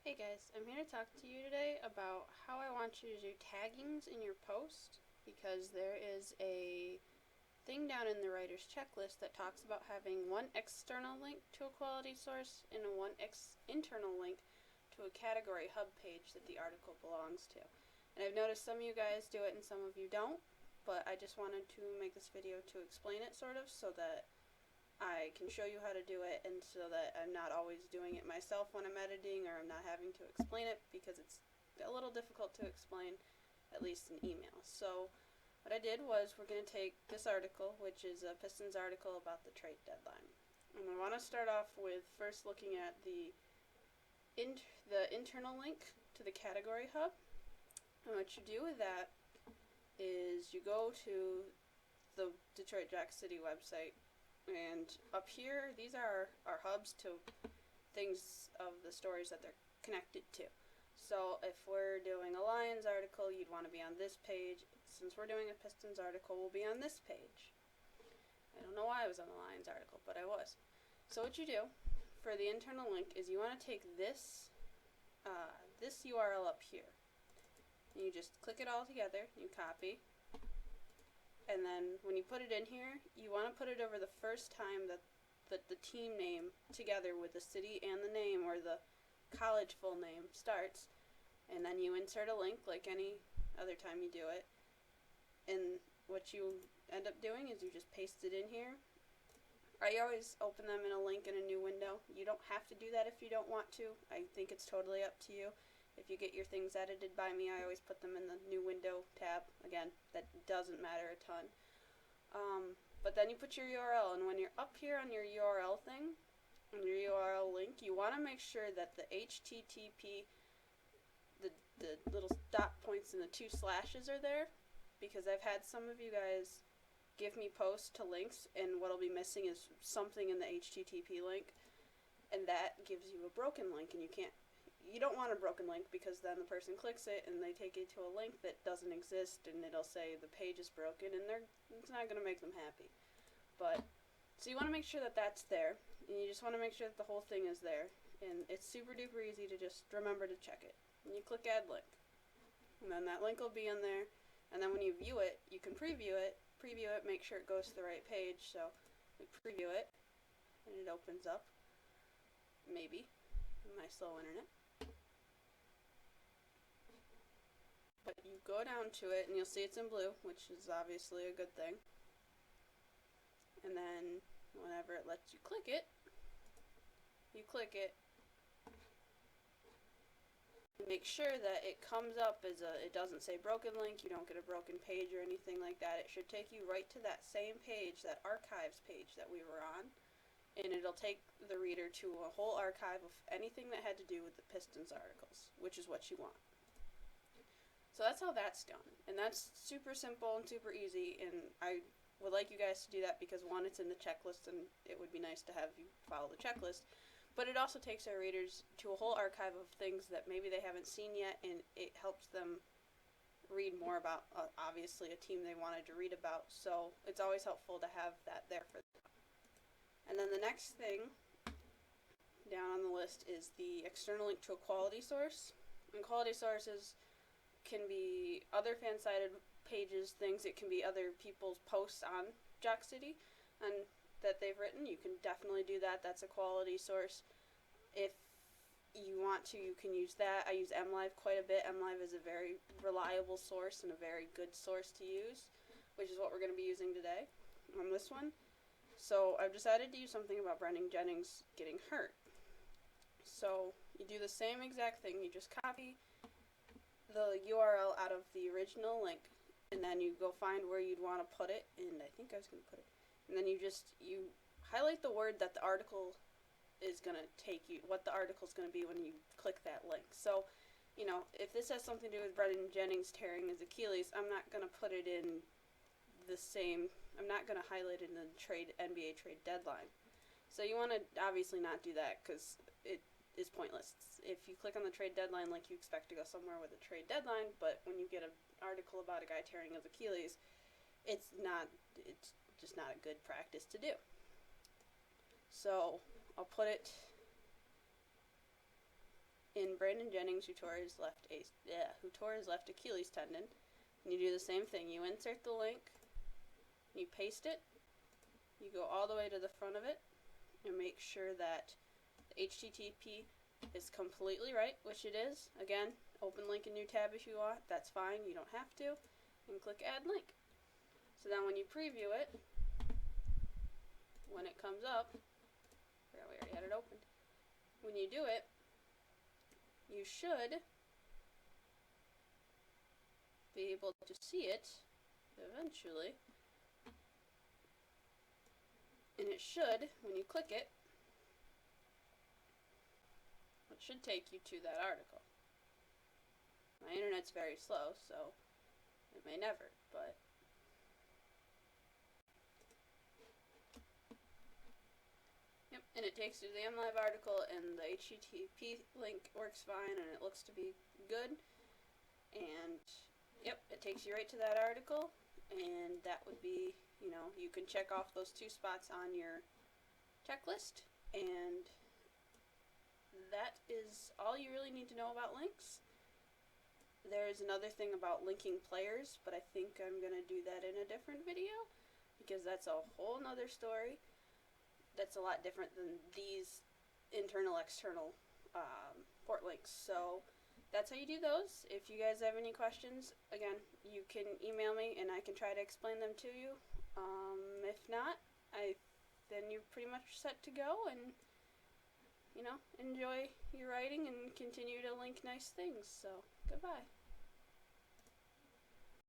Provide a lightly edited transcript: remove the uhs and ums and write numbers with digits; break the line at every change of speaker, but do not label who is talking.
Hey guys, I'm here to talk to you today about how I want you to do taggings in your post, because there is a thing down in the writer's checklist that talks about having one external link to a quality source and one internal link to a category hub page that the article belongs to. And I've noticed some of you guys do it and some of you don't, but I just wanted to make this video to explain it sort of so that I can show you how to do it, and so that I'm not always doing it myself when I'm editing, or I'm not having to explain it, because it's a little difficult to explain, at least in email. So what I did was, we're going to take this article, which is a Pistons article about the trade deadline. And I want to start off with first looking at the internal link to the category hub. And what you do with that is you go to the Detroit Jack City website, and up here, these are our hubs to things of the stories that they're connected to. So if we're doing a Lions article, you'd want to be on this page. Since we're doing a Pistons article, we'll be on this page. I don't know why I was on the Lions article, but I was. So what you do for the internal link is you want to take this this URL up here. And you just click it all together, you copy, and then when you put it in here, you want to put it over the first time that the team name together with the city and the name, or the college full name, starts. And then you insert a link like any other time you do it. And what you end up doing is you just paste it in here. I always open them in a link in a new window. You don't have to do that if you don't want to. I think it's totally up to you. If you get your things edited by me, I always put them in the new window tab. Again, that doesn't matter a ton. But then you put your URL, and when you're up here on your URL thing, on your URL link, you want to make sure that the HTTP, the little dot points and the 2 slashes are there, because I've had some of you guys give me posts to links, and what'll be missing is something in the HTTP link, and that gives you a broken link, and you don't want a broken link, because then the person clicks it and they take you to a link that doesn't exist, and it'll say the page is broken, and it's not going to make them happy. But so you want to make sure that that's there, and you just want to make sure that the whole thing is there, and it's super duper easy to just remember to check it. And you click add link, and then that link will be in there, and then when you view it, you can preview it, make sure it goes to the right page. So we preview it, and it opens up, maybe, my slow internet. But you go down to it, and you'll see it's in blue, which is obviously a good thing. And then whenever it lets you click it, you click it. Make sure that it comes up as it doesn't say broken link, you don't get a broken page or anything like that. It should take you right to that same page, that archives page that we were on, and it'll take the reader to a whole archive of anything that had to do with the Pistons articles, which is what you want. So that's how that's done, and that's super simple and super easy, and I would like you guys to do that because, one, it's in the checklist, and it would be nice to have you follow the checklist, but it also takes our readers to a whole archive of things that maybe they haven't seen yet, and it helps them read more about, obviously, a team they wanted to read about, so it's always helpful to have that there for them. And then the next thing down on the list is the external link to a quality source, and quality sources can be other fan-sided pages, things. It can be other people's posts on Jack City and that they've written. You can definitely do that. That's a quality source. If you want to, you can use that. I use MLive quite a bit. MLive is a very reliable source and a very good source to use, which is what we're going to be using today on this one. So I've decided to use something about Brennan Jennings getting hurt. So you do the same exact thing. You just copy the URL out of the original link, and then you go find where you'd want to put it, and I think I was going to put it, and then you highlight the word that the article is going to take you, what the article is going to be when you click that link. So, if this has something to do with Brennan Jennings tearing his Achilles, I'm not going to put it in I'm not going to highlight it in the NBA trade deadline. So you want to obviously not do that, because it is pointless. If you click on the trade deadline link, you expect to go somewhere with a trade deadline, but when you get an article about a guy tearing his Achilles, it's just not a good practice to do. So I'll put it in Brandon Jennings, who tore his left Achilles tendon. And you do the same thing. You insert the link, you paste it, you go all the way to the front of it, and make sure that the HTTP is completely right, which it is. Again, open link in new tab if you want. That's fine. You don't have to. And click Add Link. So then when you preview it, when it comes up, we already had it opened. When you do it, you should be able to see it eventually. And it should, when you click it, it should take you to that article. My internet's very slow, so it may never, but yep, and it takes you to the MLive article, and the HTTP link works fine, and it looks to be good. And yep, it takes you right to that article, and that would be, you know, you can check off those 2 spots on your checklist, and that is all you really need to know about links. There's another thing about linking players, but I think I'm going to do that in a different video, because that's a whole nother story. That's a lot different than these internal-external port links. So that's how you do those. If you guys have any questions, again, you can email me and I can try to explain them to you. If not, then you're pretty much set to go, and you know, enjoy your writing and continue to link nice things. So, goodbye.